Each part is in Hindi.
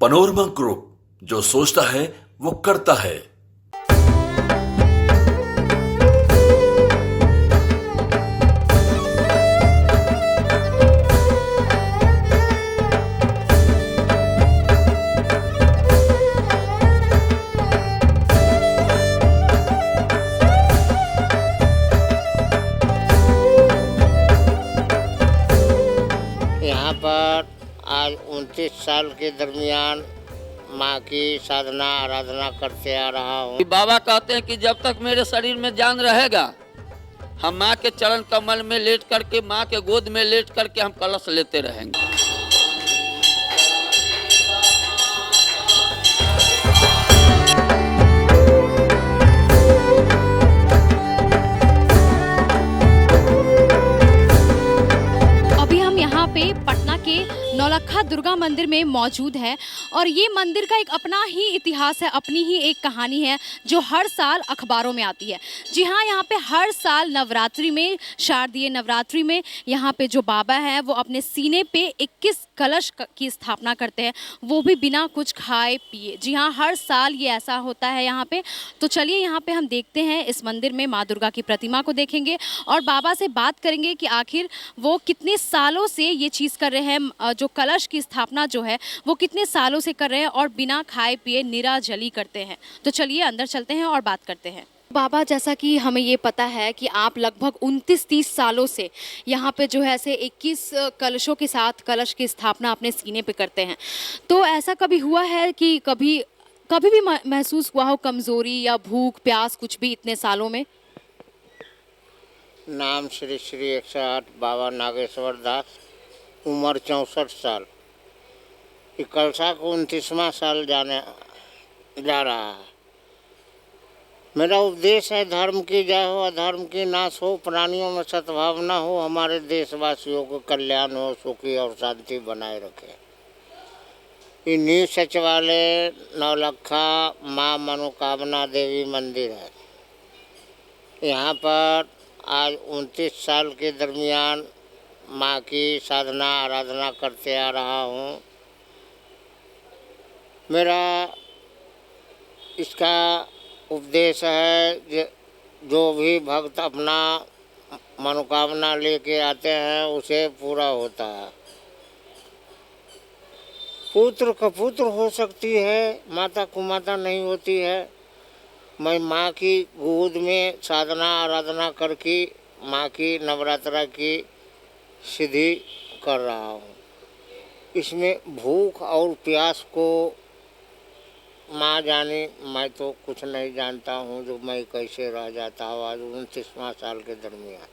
पनोरमा ग्रुप, जो सोचता है वो करता है। यहाँ पर आज 29 साल के दरमियान माँ की साधना आराधना करते आ रहा हूँ। बाबा कहते हैं कि जब तक मेरे शरीर में जान रहेगा, हम माँ के चरण कमल में लेट करके, माँ के गोद में लेट करके हम कलश लेते रहेंगे। पे पटना के नौलखा दुर्गा मंदिर में मौजूद है और ये मंदिर का एक अपना ही इतिहास है, अपनी ही एक कहानी है जो हर साल अखबारों में आती है। जी हाँ, यहाँ पे हर साल नवरात्रि में, शारदीय नवरात्रि में यहाँ पे जो बाबा है वो अपने सीने पे 21 कलश की स्थापना करते हैं, वो भी बिना कुछ खाए पिए। जी हाँ, हर साल ये ऐसा होता है यहाँ पे। तो चलिए यहाँ पे हम देखते हैं, इस मंदिर में माँ दुर्गा की प्रतिमा को देखेंगे और बाबा से बात करेंगे कि आखिर वो कितने सालों से ये चीज़ कर रहे हैं, जो कलश की स्थापना जो है वो कितने सालों से कर रहे हैं और बिना खाए पिए निराजली करते हैं। तो चलिए अंदर चलते हैं और बात करते हैं। बाबा, जैसा कि हमें ये पता है कि आप लगभग 29-30 सालों से यहाँ पे जो है ऐसे 21 कलशों के साथ कलश की स्थापना अपने सीने पे करते हैं, तो ऐसा कभी हुआ है कि कभी भी महसूस हुआ हो कमज़ोरी या भूख प्यास कुछ भी इतने सालों में? नाम श्री श्री 108 बाबा नागेश्वर दास, उम्र 64 साल। ये कलशा को 29वां साल जा रहा है। मेरा उपदेश है, धर्म की जय हो, अधर्म की नाश हो, प्राणियों में सद्भावना हो, हमारे देशवासियों को कल्याण हो, सुखी और शांति बनाए रखे। ये न्यू सचिवालय नौलखा माँ मनोकामना देवी मंदिर है। यहाँ पर आज 29 साल के दरमियान माँ की साधना आराधना करते आ रहा हूँ। मेरा इसका उपदेश है, जो भी भक्त अपना मनोकामना लेके आते हैं उसे पूरा होता है। पुत्र का पुत्र हो सकती है, माता को माता नहीं होती है। मैं माँ की गोद में साधना आराधना करके माँ की नवरात्रा की सिद्धि कर रहा हूँ। इसमें भूख और प्यास को माँ जाने, मैं तो कुछ नहीं जानता हूँ जो मैं कैसे रह जाता हूँ आज 29वां साल के दरमियान।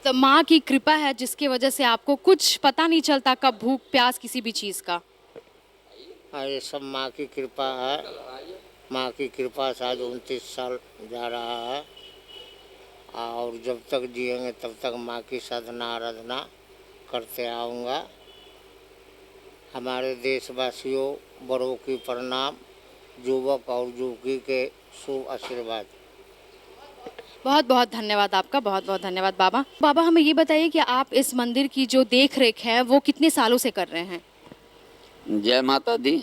तो माँ की कृपा है जिसकी वजह से आपको कुछ पता नहीं चलता कब भूख प्यास किसी भी चीज़ का। ये सब माँ की कृपा है। माँ की कृपा से आज 29 साल जा रहा है और जब तक जिएंगे तब तक माँ की साधना आराधना करते आऊँगा। हमारे देशवासियों, बड़ों की प्रणाम, युवक और युवती के शुभ आशीर्वाद। बहुत बहुत धन्यवाद आपका, बहुत बहुत धन्यवाद बाबा। बाबा, हमें ये बताइए कि आप इस मंदिर की जो देख रेख है वो कितने सालों से कर रहे हैं? जय माता दी।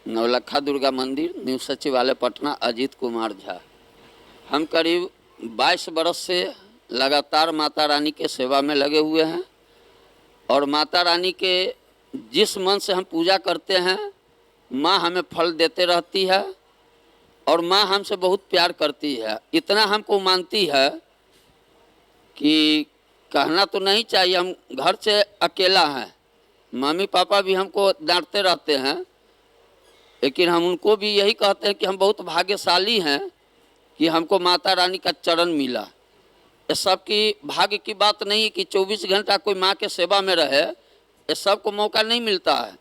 नौलखा दुर्गा मंदिर, न्यू सचिवालय पटना, अजीत कुमार झा। हम करीब 22 बरस से लगातार माता रानी के सेवा में लगे हुए हैं और माता रानी के जिस मन से हम पूजा करते हैं, माँ हमें फल देते रहती है और माँ हमसे बहुत प्यार करती है। इतना हमको मानती है कि कहना तो नहीं चाहिए, हम घर से अकेला हैं, मम्मी पापा भी हमको डांटते रहते हैं, लेकिन हम उनको भी यही कहते हैं कि हम बहुत भाग्यशाली हैं कि हमको माता रानी का चरण मिला। ये सब की भाग्य की बात नहीं है कि 24 घंटा कोई माँ के सेवा में रहे, ये सब को मौका नहीं मिलता है।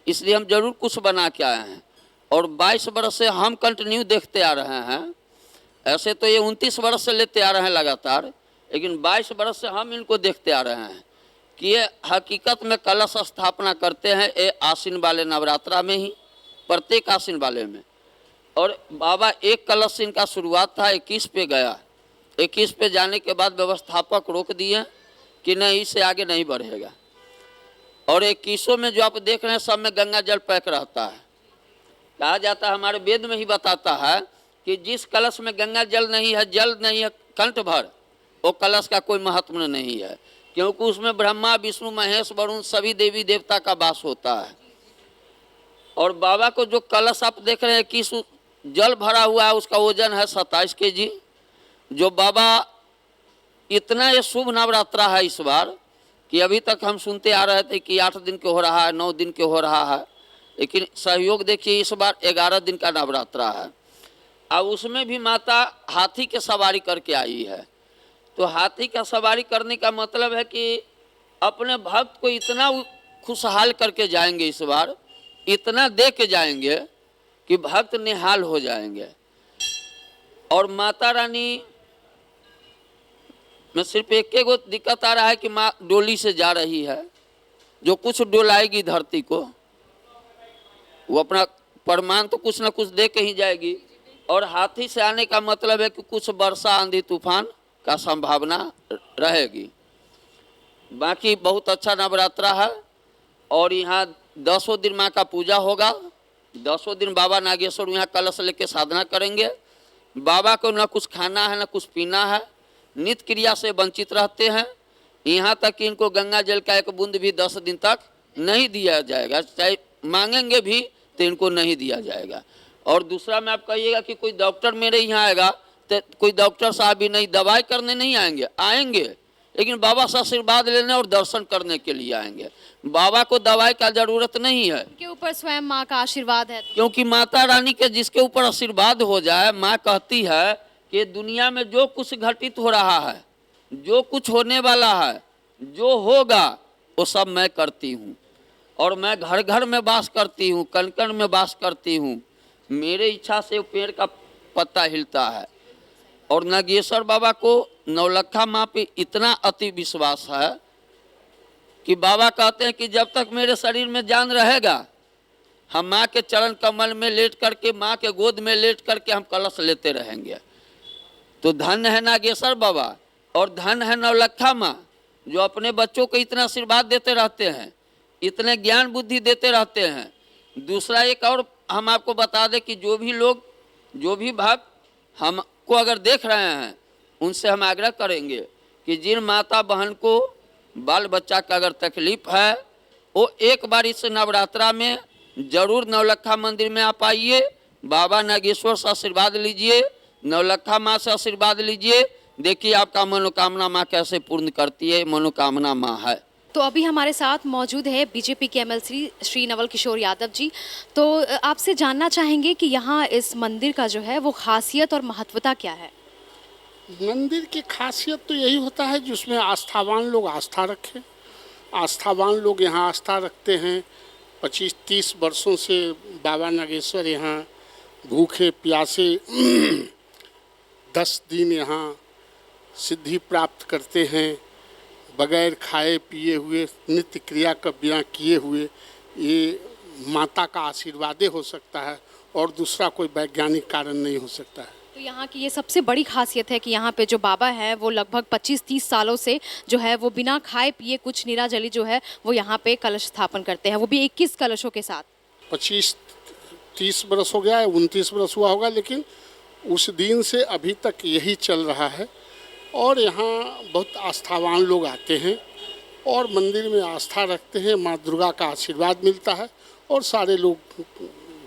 इसलिए हम जरूर कुछ बना के आए हैं और 22 बरस से हम कंटिन्यू देखते आ रहे हैं। ऐसे तो ये 29 बरस से लेते आ रहे हैं लगातार, लेकिन 22 बरस से हम इनको देखते आ रहे हैं कि ये हकीकत में कलश स्थापना करते हैं। ये आश्विन वाले नवरात्रा में ही, प्रत्येक आश्विन वाले में। और बाबा एक कलश इनका शुरुआत था, 21 पे गया। 21 पे जाने के बाद व्यवस्थापक रोक दिए कि नहीं, इससे आगे नहीं बढ़ेगा। और 21 में जो आप देख रहे हैं सब में गंगा जल पैक रहता है। कहा जाता है, हमारे वेद में ही बताता है कि जिस कलश में गंगा जल नहीं है कंठ भर, वो कलश का कोई महत्व नहीं है, क्योंकि उसमें ब्रह्मा विष्णु महेश वरुण सभी देवी देवता का वास होता है। और बाबा को जो कलश आप देख रहे हैं कि जल भरा हुआ है, उसका वजन है 27 kg। जो बाबा इतना ये शुभ नवरात्रा है इस बार कि अभी तक हम सुनते आ रहे थे कि 8 दिन के हो रहा है, 9 दिन के हो रहा है, लेकिन सहयोग देखिए इस बार 11 दिन का नवरात्रा है। अब उसमें भी माता हाथी के सवारी करके आई है। तो हाथी का सवारी करने का मतलब है कि अपने भक्त को इतना खुशहाल करके जाएंगे इस बार, इतना दे के जाएंगे कि भक्त निहाल हो जाएंगे। और माता रानी में सिर्फ एक दिक्कत आ रहा है कि माँ डोली से जा रही है, जो कुछ डोलाएगी धरती को, वो अपना प्रमाण तो कुछ ना कुछ दे के ही जाएगी। और हाथी से आने का मतलब है कि कुछ वर्षा आंधी तूफान का संभावना रहेगी। बाकी बहुत अच्छा नवरात्रा है। और यहाँ 10 दिन माँ का पूजा होगा। 10 दिन बाबा नागेश्वर यहाँ कलश लेके साधना करेंगे। बाबा को ना कुछ खाना है ना कुछ पीना है, नित्य क्रिया से वंचित रहते हैं। यहाँ तक कि इनको गंगा जल का एक बूंद भी 10 दिन तक नहीं दिया जाएगा, चाहे मांगेंगे भी तो इनको नहीं दिया जाएगा। और दूसरा में आप कहिएगा कि कोई डॉक्टर मेरे यहाँ आएगा, तो कोई डॉक्टर साहब भी नहीं, दवाई करने नहीं आएंगे, लेकिन बाबा से आशीर्वाद लेने और दर्शन करने के लिए आएंगे। बाबा को दवाई का जरूरत नहीं है, के ऊपर स्वयं माँ का आशीर्वाद है। क्योंकि माता रानी के जिसके ऊपर आशीर्वाद हो जाए, माँ कहती है कि दुनिया में जो कुछ घटित हो रहा है, जो कुछ होने वाला है, जो होगा, वो सब मैं करती हूँ। और मैं घर घर में वास करती हूँ, कण कण में वास करती हूँ। मेरे इच्छा से पेड़ का पत्ता हिलता है। और नागेश्वर बाबा को नौलखा माँ पे इतना अति विश्वास है कि बाबा कहते हैं कि जब तक मेरे शरीर में जान रहेगा, हम माँ के चरण कमल में लेट करके, माँ के गोद में लेट करके हम कलश लेते रहेंगे। तो धन्य है नागेश्वर बाबा और धन्य है नौलखा माँ, जो अपने बच्चों को इतना आशीर्वाद देते रहते हैं, इतने ज्ञान बुद्धि देते रहते हैं। दूसरा एक और हम आपको बता दें कि जो भी लोग, जो भी भक्त हमको अगर देख रहे हैं, उनसे हम आग्रह करेंगे कि जिन माता बहन को बाल बच्चा का अगर तकलीफ है, वो एक बार इस नवरात्रा में जरूर नौलखा मंदिर में आप आइए, बाबा नागेश्वर से आशीर्वाद लीजिए, नौलखा माँ से आशीर्वाद लीजिए। देखिए आपका मनोकामना माँ कैसे पूर्ण करती है। मनोकामना माँ है। तो अभी हमारे साथ मौजूद है बीजेपी के एमएलसी श्री नवल किशोर यादव जी। तो आपसे जानना चाहेंगे कि यहाँ इस मंदिर का जो है वो खासियत और महत्वता क्या है? मंदिर की खासियत तो यही होता है जिसमें आस्थावान लोग आस्था रखें। आस्थावान लोग यहाँ आस्था रखते हैं। 25-30 वर्षों से बाबा नागेश्वर यहाँ भूखे प्यासे 10 दिन यहाँ सिद्धि प्राप्त करते हैं, बगैर खाए पिए हुए, नित्य क्रिया का बिना किए हुए। ये माता का आशीर्वाद हो सकता है और दूसरा कोई वैज्ञानिक कारण नहीं हो सकता है। तो यहाँ की ये सबसे बड़ी खासियत है कि यहाँ पे जो बाबा है वो लगभग 25-30 सालों से जो है वो बिना खाए पिए कुछ निराजली जो है वो यहाँ पे कलश स्थापन करते हैं, वो भी 21 कलशों के साथ। 25-30 बरस हो गया है, 29 बरस हुआ होगा, लेकिन उस दिन से अभी तक यही चल रहा है। और यहाँ बहुत आस्थावान लोग आते हैं और मंदिर में आस्था रखते हैं। माँ दुर्गा का आशीर्वाद मिलता है और सारे लोग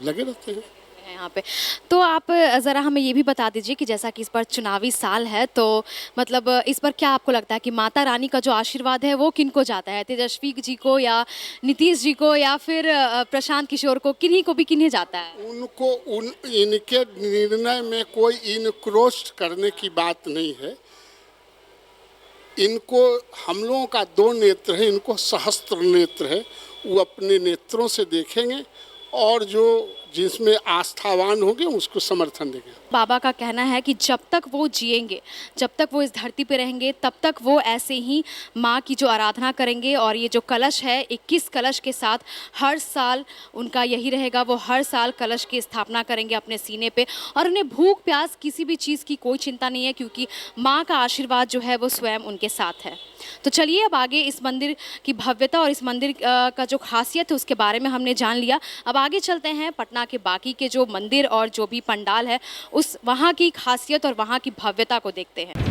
लगे रहते हैं यहाँ पे। तो आप ज़रा हमें ये भी बता दीजिए कि जैसा कि इस बार चुनावी साल है, तो मतलब इस बार क्या आपको लगता है कि माता रानी का जो आशीर्वाद है वो किनको जाता है? तेजस्वी जी को या नीतीश जी को या फिर प्रशांत किशोर को, किन्हीं को भी किन्हें जाता है? उनको इनके निर्णय में कोई इनक्रोश करने की बात नहीं है। इनको, हम लोगों का 2 नेत्र है, इनको सहस्त्र नेत्र है। वो अपने नेत्रों से देखेंगे और जो जिसमें आस्थावान होंगे उसको समर्थन देंगे। बाबा का कहना है कि जब तक वो जिएंगे, जब तक वो इस धरती पे रहेंगे, तब तक वो ऐसे ही माँ की जो आराधना करेंगे। और ये जो कलश है 21 कलश के साथ हर साल उनका यही रहेगा, वो हर साल कलश की स्थापना करेंगे अपने सीने पे। और उन्हें भूख प्यास किसी भी चीज़ की कोई चिंता नहीं है, क्योंकि माँ का आशीर्वाद जो है वो स्वयं उनके साथ है। तो चलिए अब आगे इस मंदिर की भव्यता और इस मंदिर का जो खासियत है उसके बारे में हमने जान लिया। अब आगे चलते हैं पटना के बाकी के जो मंदिर और जो भी पंडाल है उस वहाँ की खासियत और वहाँ की भव्यता को देखते हैं।